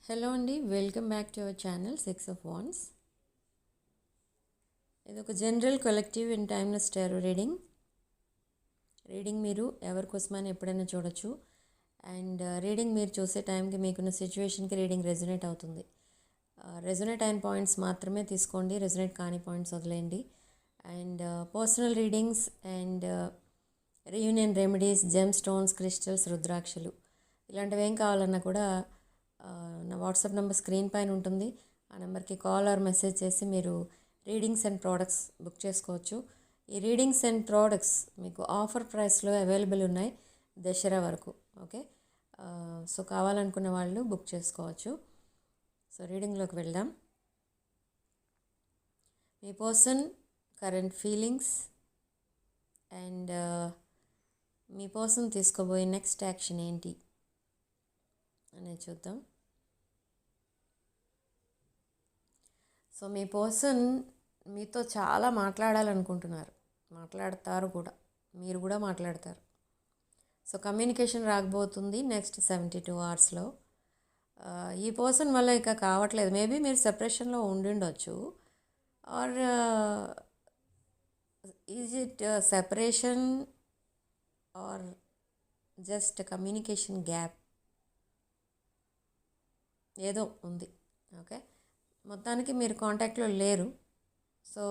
Hello అండి, welcome back to our channel 6 of Wands. ఇది ఒక general collective and timeless tarot reading మీరు ఎవరి కోసమైనా ఎప్పుడైనా చూడొచ్చు. అండ్ రీడింగ్ మీరు చూసే టైంకి మీకున్న సిచ్యువేషన్కి రీడింగ్ రెజొనేట్ అవుతుంది. రెజొనేట్ అయిన పాయింట్స్ మాత్రమే తీసుకోండి, రెజొనేట్ కాని పాయింట్స్ వదిలేయండి. And personal readings and reunion remedies, gem stones, crystals, రుద్రాక్షలు ఇలాంటివి ఏం కావాలన్నా కూడా నా వాట్సాప్ నెంబర్ స్క్రీన్ పైన ఉంటుంది. ఆ నెంబర్కి కాల్ ఆర్ మెసేజ్ చేసి మీరు రీడింగ్స్ అండ్ ప్రోడక్ట్స్ బుక్ చేసుకోవచ్చు. ఈ రీడింగ్స్ అండ్ ప్రోడక్ట్స్ మీకు ఆఫర్ ప్రైస్లో అవైలబుల్ ఉన్నాయి దసరా వరకు. ఓకే, సో కావాలనుకున్న వాళ్ళు బుక్ చేసుకోవచ్చు. సో రీడింగ్లోకి వెళ్దాం. మీ పర్సన్ కరెంట్ ఫీలింగ్స్ అండ్ మీ పర్సన్ తీసుకోబోయే నెక్స్ట్ యాక్షన్ ఏంటి అనేది చూద్దాం. సో మీ పర్సన్ మీతో చాలా మాట్లాడాలనుకుంటున్నారు, మాట్లాడతారు కూడా, మీరు కూడా మాట్లాడతారు. సో కమ్యూనికేషన్ రాకపోతుంది నెక్స్ట్ 72 అవర్స్లో. ఈ పర్సన్ వల్ల ఇక కావట్లేదు. మేబీ మీరు సెపరేషన్లో ఉండిండొచ్చు, or is it separation or just communication gap, ఏదో ఉంది. ఓకే, మొత్తానికి మీరు కాంటాక్ట్లో లేరు. సో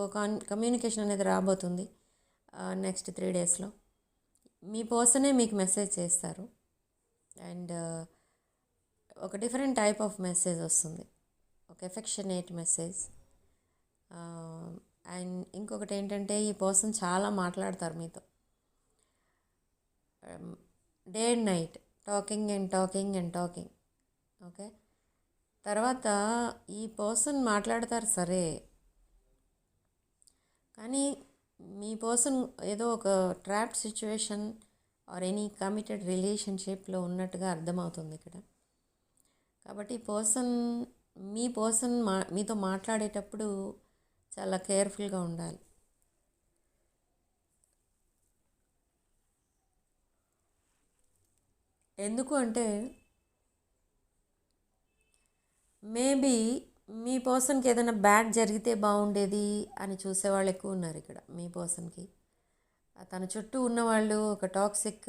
కమ్యూనికేషన్ అనేది రాబోతుంది నెక్స్ట్ 3 డేస్లో. మీ పర్సనే మీకు మెసేజ్ చేస్తారు అండ్ ఒక డిఫరెంట్ టైప్ ఆఫ్ మెసేజ్ వస్తుంది, ఒక ఎఫెక్షనేట్ మెసేజ్. అండ్ ఇంకొకటి ఏంటంటే ఈ పర్సన్ చాలా మాట్లాడతారు మీతో, day and night talking and talking and talking. Okay, తర్వాత ఈ పర్సన్ మాట్లాడతారు సరే, కానీ మీ పర్సన్ ఏదో ఒక trapped situation or any committed రిలేషన్షిప్లో ఉన్నట్టుగా అర్థమవుతుంది ఇక్కడ. కాబట్టి మీ పర్సన్ మీతో మాట్లాడేటప్పుడు చాలా కేర్ఫుల్గా ఉండాలి. ఎందుకు అంటే మేబీ మీ పర్సన్కి ఏదైనా బ్యాడ్ జరిగితే బాగుండేది అని చూసేవాళ్ళు ఎక్కువ ఉన్నారు ఇక్కడ. మీ పర్సన్కి తన చుట్టూ ఉన్నవాళ్ళు ఒక టాక్సిక్,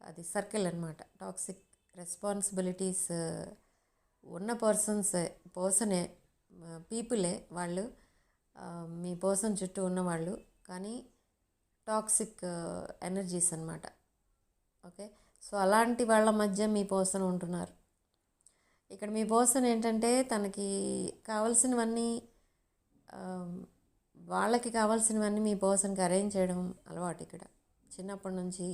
అది సర్కిల్ అనమాట, టాక్సిక్ రెస్పాన్సిబిలిటీస్ ఉన్న పర్సనే పీపులే వాళ్ళు, మీ పర్సన్ చుట్టూ ఉన్నవాళ్ళు, కానీ టాక్సిక్ ఎనర్జీస్ అనమాట. ఓకే, సో అలాంటి వాళ్ళ మధ్య మీ పర్సన్ ఉంటున్నారు. ఇక్కడ మీ పర్సన్ ఏంటంటే తనకి కావాల్సినవన్నీ, వాళ్ళకి కావాల్సినవన్నీ మీ పర్సన్కి అరేంజ్ చేయడం అలవాటు. ఇక్కడ చిన్నప్పటి నుంచి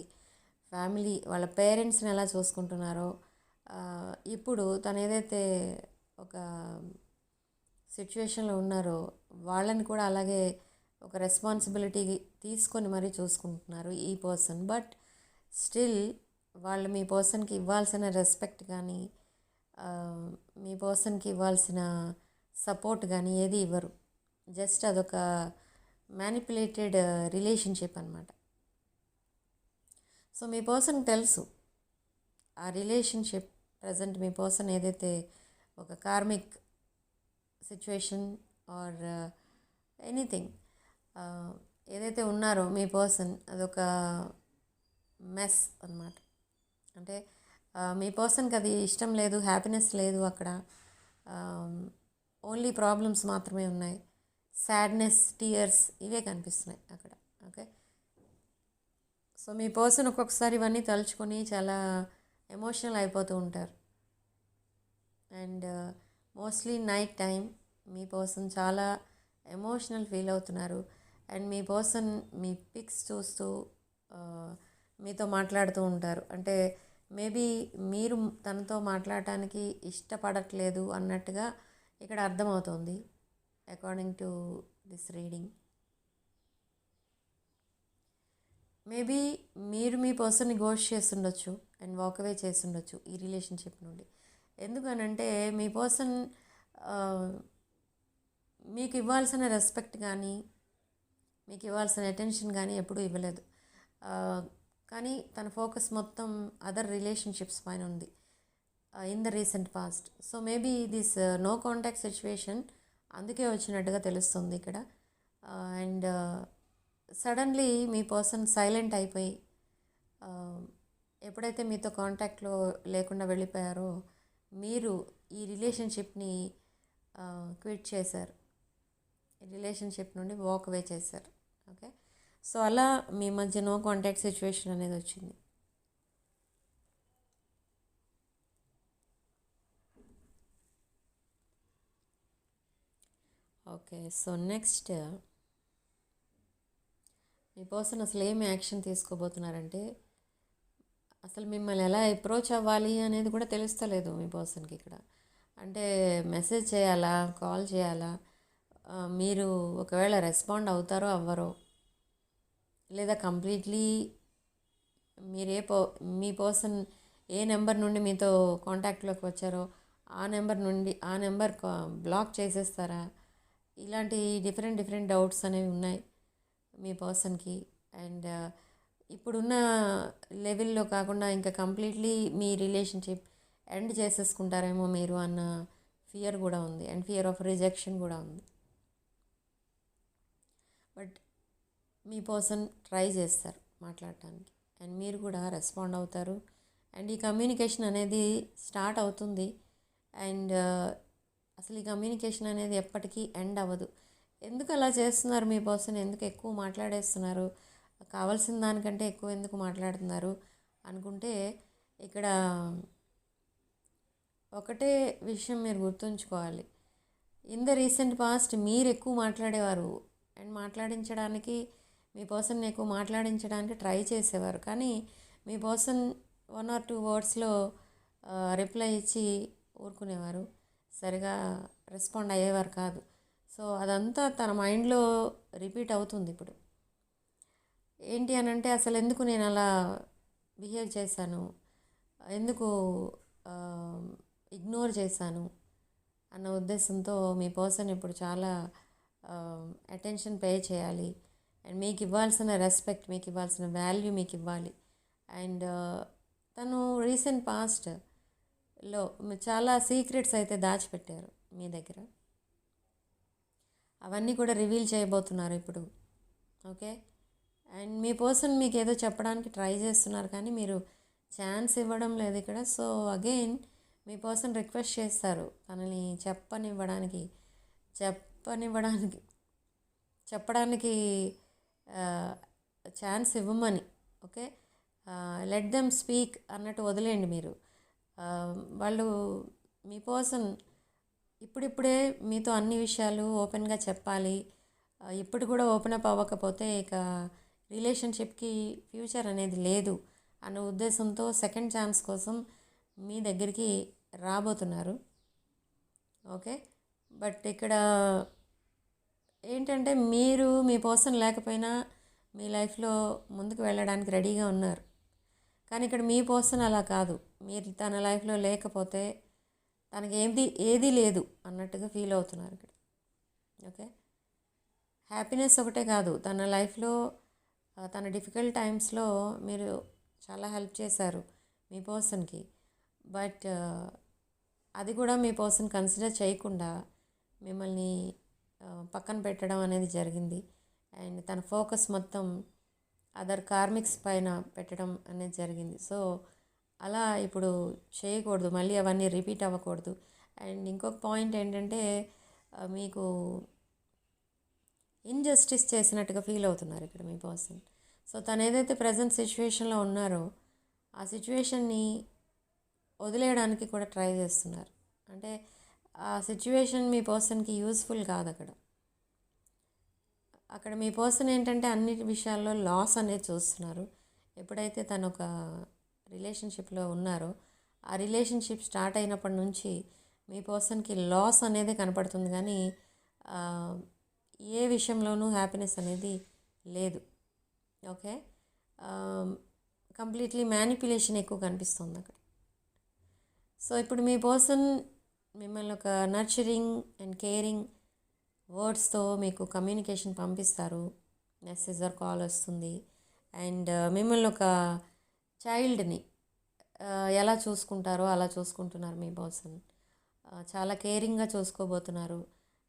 ఫ్యామిలీ వాళ్ళ పేరెంట్స్ని ఎలా చూసుకుంటున్నారో, ఇప్పుడు తను ఏదైతే ఒక సిచ్యువేషన్లో ఉన్నారో వాళ్ళని కూడా అలాగే ఒక రెస్పాన్సిబిలిటీ తీసుకొని మరీ చూసుకుంటున్నారు ఈ పర్సన్. బట్ స్టిల్ వాళ్ళు మీ పర్సన్కి ఇవ్వాల్సిన రెస్పెక్ట్ కానీ మీ పర్సన్కి ఇవ్వాల్సిన సపోర్ట్ కానీ ఏది ఇవ్వరు. జస్ట్ అదొక మ్యానిపులేటెడ్ రిలేషన్షిప్ అనమాట. సో మీ పర్సన్కి తెలుసు ఆ రిలేషన్షిప్ ప్రజెంట్ మీ పర్సన్ ఏదైతే ఒక కార్మిక్ సిచ్యువేషన్ ఆర్ ఎనీథింగ్ ఏదైతే ఉన్నారో మీ పర్సన్, అదొక మెస్ అన్నమాట. అంటే మీ పర్సన్కి అది ఇష్టం లేదు, హ్యాపీనెస్ లేదు అక్కడ, ఓన్లీ ప్రాబ్లమ్స్ మాత్రమే ఉన్నాయి, సాడ్నెస్, టీయర్స్ ఇవే కనిపిస్తున్నాయి అక్కడ. ఓకే, సో మీ పర్సన్ ఒక్కొక్కసారి ఇవన్నీ తలుచుకొని చాలా ఎమోషనల్ అయిపోతూ ఉంటారు. అండ్ మోస్ట్లీ నైట్ టైం మీ పర్సన్ చాలా ఎమోషనల్ ఫీల్ అవుతున్నారు. అండ్ మీ పర్సన్ మీ పిక్స్ చూస్తూ మీతో మాట్లాడుతూ ఉంటారు. అంటే మేబీ మీరు తనతో మాట్లాడటానికి ఇష్టపడట్లేదు అన్నట్టుగా ఇక్కడ అర్థమవుతుంది according to this reading. Maybe మీరు మీ పర్సన్ని గోస్ట్ చేస్తుండొచ్చు అండ్ వాకవే చేస్తుండొచ్చు ఈ రిలేషన్షిప్ నుండి. ఎందుకనంటే మీ పర్సన్ మీకు ఇవ్వాల్సిన రెస్పెక్ట్ కానీ మీకు ఇవ్వాల్సిన అటెన్షన్ కానీ ఎప్పుడూ ఇవ్వలేదు. కానీ తన ఫోకస్ మొత్తం అదర్ రిలేషన్షిప్స్ పైన ఉంది. In the recent past. So maybe this no contact situation అందుకే వచ్చినట్టుగా తెలుస్తుంది ఇక్కడ. అండ్ సడన్లీ మీ పర్సన్ సైలెంట్ అయిపోయి ఎప్పుడైతే మీతో కాంటాక్ట్లో లేకుండా వెళ్ళిపోయారో మీరు ఈ రిలేషన్షిప్ని క్విట్ చేశారు, ఈ రిలేషన్షిప్ నుండి వాక్ అవే చేశారు. ఓకే, సో అలా మీ మధ్య నో కాంటాక్ట్ సిచ్యువేషన్ అనేది వచ్చింది. ఓకే, సో నెక్స్ట్ మీ పర్సన్ అసలు ఏం యాక్షన్ తీసుకోబోతున్నారంటే అసలు మిమ్మల్ని ఎలా అప్రోచ్ అవ్వాలి అనేది కూడా తెలుస్తలేదు మీ పర్సన్కి ఇక్కడ. అంటే మెసేజ్ చేయాలా, కాల్ చేయాలా, మీరు ఒకవేళ రెస్పాండ్ అవుతారో అవ్వరో, లేదా కంప్లీట్లీ మీరే మీ పర్సన్ ఏ నెంబర్ నుండి మీతో కాంటాక్ట్లోకి వచ్చారో ఆ నెంబర్ బ్లాక్ చేసేస్తారా, ఇలాంటి డిఫరెంట్ డౌట్స్ అనేవి ఉన్నాయి మీ పర్సన్కి. అండ్ ఇప్పుడున్న లెవెల్లో కాకుండా ఇంకా కంప్లీట్లీ మీ రిలేషన్షిప్ ఎండ్ చేసేసుకుంటారేమో మీరు అన్న ఫియర్ కూడా ఉంది, అండ్ ఫియర్ ఆఫ్ రిజెక్షన్ కూడా ఉంది. బట్ మీ పర్సన్ ట్రై చేస్తారు మాట్లాడటానికి, అండ్ మీరు కూడా రెస్పాండ్ అవుతారు. అండ్ ఈ కమ్యూనికేషన్ అనేది స్టార్ట్ అవుతుంది. అండ్ అసలు ఈ కమ్యూనికేషన్ అనేది ఎప్పటికీ ఎండ్ అవ్వదు. ఎందుకు అలా చేస్తున్నారు మీ పర్సన్, ఎందుకు ఎక్కువ మాట్లాడేస్తున్నారు, కావాల్సిన దానికంటే ఎక్కువ ఎందుకు మాట్లాడుతున్నారు అనుకుంటే ఇక్కడ ఒకటే విషయం మీరు గుర్తుంచుకోవాలి. ఇన్ ద రీసెంట్ పాస్ట్ మీరు ఎక్కువ మాట్లాడేవారు, అండ్ మాట్లాడించడానికి మీ పర్సన్ని ఎక్కువ మాట్లాడించడానికి ట్రై చేసేవారు. కానీ మీ పర్సన్ 1 or 2 వర్డ్స్లో రిప్లై ఇచ్చి ఊరుకునేవారు, సరిగా రెస్పాండ్ అయ్యేవారు కాదు. సో అదంతా తన మైండ్లో రిపీట్ అవుతుంది ఇప్పుడు. ఏంటి అని అంటే అసలు ఎందుకు నేను అలా బిహేవ్ చేశాను, ఎందుకు ఇగ్నోర్ చేశాను అన్న ఉద్దేశంతో మీ పర్సన్ ఇప్పుడు చాలా అటెన్షన్ పే చేయాలి. అండ్ మీకు ఇవ్వాల్సిన రెస్పెక్ట్, మీకు ఇవ్వాల్సిన వాల్యూ మీకు ఇవ్వాలి. అండ్ తను రీసెంట్ పాస్ట్లో చాలా సీక్రెట్స్ అయితే దాచిపెట్టారు మీ దగ్గర, అవన్నీ కూడా రివీల్ చేయబోతున్నారు ఇప్పుడు. ఓకే, అండ్ మీ పర్సన్ మీకు ఏదో చెప్పడానికి ట్రై చేస్తున్నారు కానీ మీరు ఛాన్స్ ఇవ్వడం లేదు ఇక్కడ. సో అగైన్ మీ పర్సన్ రిక్వెస్ట్ చేస్తారు తనని చెప్పడానికి ఛాన్స్ ఇవ్వమని. ఓకే, లెట్ దెమ్ స్పీక్ అన్నట్టు వదిలేయండి మీరు. వాళ్ళు మీ పర్సన్ ఇప్పుడిప్పుడే మీతో అన్ని విషయాలు ఓపెన్గా చెప్పాలి. ఇప్పుడు కూడా ఓపెన్ అప్ అవ్వకపోతే ఇక రిలేషన్షిప్కి ఫ్యూచర్ అనేది లేదు అన్న ఉద్దేశంతో సెకండ్ ఛాన్స్ కోసం మీ దగ్గరికి రాబోతున్నారు. ఓకే, బట్ ఇక్కడ ఏంటంటే మీరు మీ పర్సన్ లేకపోయినా మీ లైఫ్లో ముందుకు వెళ్ళడానికి రెడీగా ఉన్నారు. కానీ ఇక్కడ మీ పర్సన్ అలా కాదు, మీరు తన లైఫ్లో లేకపోతే తనకి ఏది లేదు అన్నట్టుగా ఫీల్ అవుతున్నారు ఇక్కడ. ఓకే, హ్యాపీనెస్ ఒకటే కాదు, తన లైఫ్లో తన డిఫికల్ట్ టైమ్స్లో మీరు చాలా హెల్ప్ చేశారు మీ పర్సన్కి. బట్ అది కూడా మీ పర్సన్ కన్సిడర్ చేయకుండా మిమ్మల్ని పక్కన పెట్టడం అనేది జరిగింది. అండ్ తన ఫోకస్ మొత్తం అదర్ కార్మిక్స్ పైన పెట్టడం అనేది జరిగింది. సో అలా ఇప్పుడు చేయకూడదు, మళ్ళీ అవన్నీ రిపీట్ అవ్వకూడదు. అండ్ ఇంకొక పాయింట్ ఏంటంటే మీకు ఇన్జస్టిస్ చేసినట్టుగా ఫీల్ అవుతున్నారు ఇక్కడ మీ పర్సన్. సో తను ఏదైతే ప్రజెంట్ సిచ్యువేషన్లో ఉన్నారో ఆ సిచ్యువేషన్ని వదిలేయడానికి కూడా ట్రై చేస్తున్నారు. అంటే ఆ సిచ్యువేషన్ మీ పర్సన్కి యూస్ఫుల్ కాదు. అక్కడ మీ పర్సన్ ఏంటంటే అన్ని విషయాల్లో లాస్ అనేది చూస్తున్నారు. ఎప్పుడైతే తను ఒక రిలేషన్షిప్లో ఉన్నారో ఆ రిలేషన్షిప్ స్టార్ట్ అయినప్పటి నుంచి మీ పర్సన్కి లాస్ అనేది కనపడుతుంది, కానీ ఏ విషయంలోనూ హ్యాపీనెస్ అనేది లేదు. ఓకే, కంప్లీట్లీ మ్యానిపులేషన్ ఎక్కువ కనిపిస్తుంది అక్కడ. సో ఇప్పుడు మీ పర్సన్ మిమ్మల్ని ఒక నర్చరింగ్ అండ్ కేరింగ్ వర్డ్స్తో మీకు కమ్యూనికేషన్ పంపిస్తారు, మెసేజ్ ఆర్ కాల్ వస్తుంది. అండ్ మిమ్మల్ని ఒక చైల్డ్ని ఎలా చూసుకుంటారో అలా చూసుకుంటున్నారు మీ పర్సన్. చాలా కేరింగ్గా చూసుకోబోతున్నారు.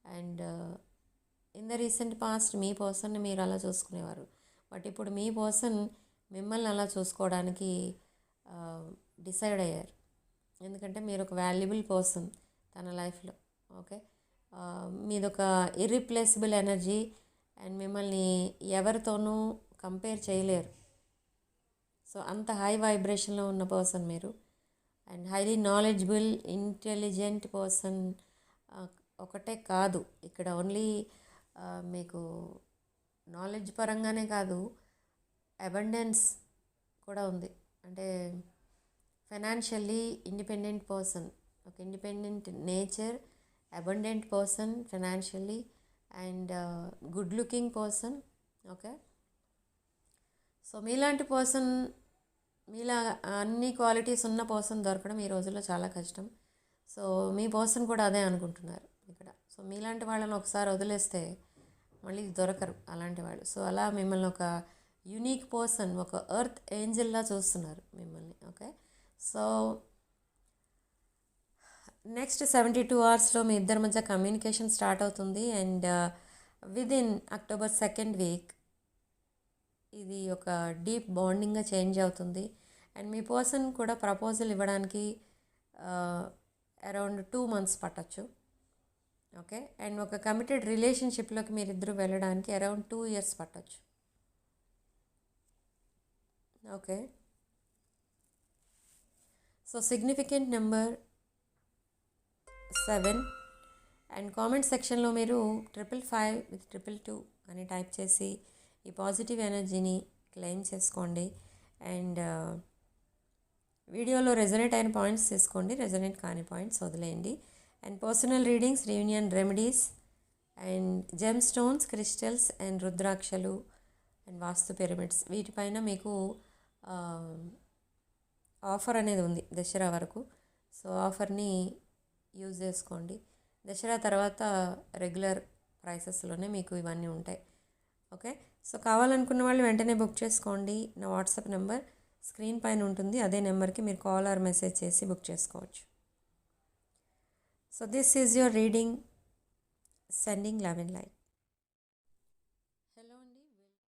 And in the recent past మీ పర్సన్ని మీరు అలా చూసుకునేవారు, బట్ ఇప్పుడు మీ పర్సన్ మిమ్మల్ని అలా చూసుకోవడానికి డిసైడ్ అయ్యారు. ఎందుకంటే మీరు ఒక వాల్యుబుల్ పర్సన్ తన లైఫ్లో. ఓకే, మీదొక ఇర్రిప్లేసిబుల్ ఎనర్జీ అండ్ మిమ్మల్ని ఎవరితోనూ కంపేర్ చేయలేరు. సో అంత హై వైబ్రేషన్లో ఉన్న పర్సన్ మీరు. And highly knowledgeable intelligent person ఒకటే కాదు, ఇక్కడ ఓన్లీ మీకు నాలెడ్జ్ పరంగానే కాదు, అబండెన్స్ కూడా ఉంది. అంటే ఫైనాన్షియల్లీ ఇండిపెండెంట్ పర్సన్, ఒక independent nature, abundant person financially, and good looking person. Okay, so మీలాంటి పర్సన్, మీలా అన్ని క్వాలిటీస్ ఉన్న పర్సన్ దొరకడం ఈ రోజుల్లో చాలా కష్టం. సో మీ పర్సన్ కూడా అదే అనుకుంటున్నారు ఇక్కడ. సో మీలాంటి వాళ్ళని ఒకసారి వదిలేస్తే మళ్ళీ దొరకరు అలాంటి వాళ్ళు. సో అలా మిమ్మల్ని ఒక యూనిక్ పర్సన్, ఒక ఎర్త్ ఏంజల్లా చూస్తున్నారు మిమ్మల్ని. ఓకే, సో నెక్స్ట్ 72 అవర్స్లో మీ ఇద్దరి మధ్య కమ్యూనికేషన్ స్టార్ట్ అవుతుంది. And within October 2nd week ఇది ఒక డీప్ బాండింగ్గా చేంజ్ అవుతుంది. అండ్ మీ పర్సన్ కూడా ప్రపోజల్ ఇవ్వడానికి అరౌండ్ 2 months పట్టచ్చు. ఓకే, అండ్ ఒక కమిటెడ్ రిలేషన్షిప్లోకి మీరిద్దరూ వెళ్ళడానికి అరౌండ్ 2 years పట్టచ్చు. Okay, so significant number 7. And comment సెక్షన్లో మీరు 555 with 222 అని టైప్ చేసి ఈ పాజిటివ్ ఎనర్జీని క్లెయిమ్ చేసుకోండి. అండ్ వీడియోలో రెజొనేట్ అయిన పాయింట్స్ తీసుకోండి, రెజొనేట్ కాని పాయింట్స్ వదిలేయండి. And personal readings, reunion remedies, and gem stones, crystals, and రుద్రాక్షలు, అండ్ వాస్తు పిరమిడ్స్, వీటిపైన మీకు ఆఫర్ అనేది ఉంది దసరా వరకు. సో ఆఫర్ని యూజ్ చేసుకోండి. దసరా తర్వాత రెగ్యులర్ ప్రైసెస్లోనే మీకు ఇవన్నీ ఉంటాయి. ఓకే, సో కావాలనుకున్న వాళ్ళు వెంటనే బుక్ చేసుకోండి. నా వాట్సాప్ నెంబర్ స్క్రీన్ పైన ఉంటుంది, అదే నెంబర్కి మీరు కాల్ ఆర్ మెసేజ్ చేసి బుక్ చేసుకోవచ్చు. So this is your reading, sending love and light.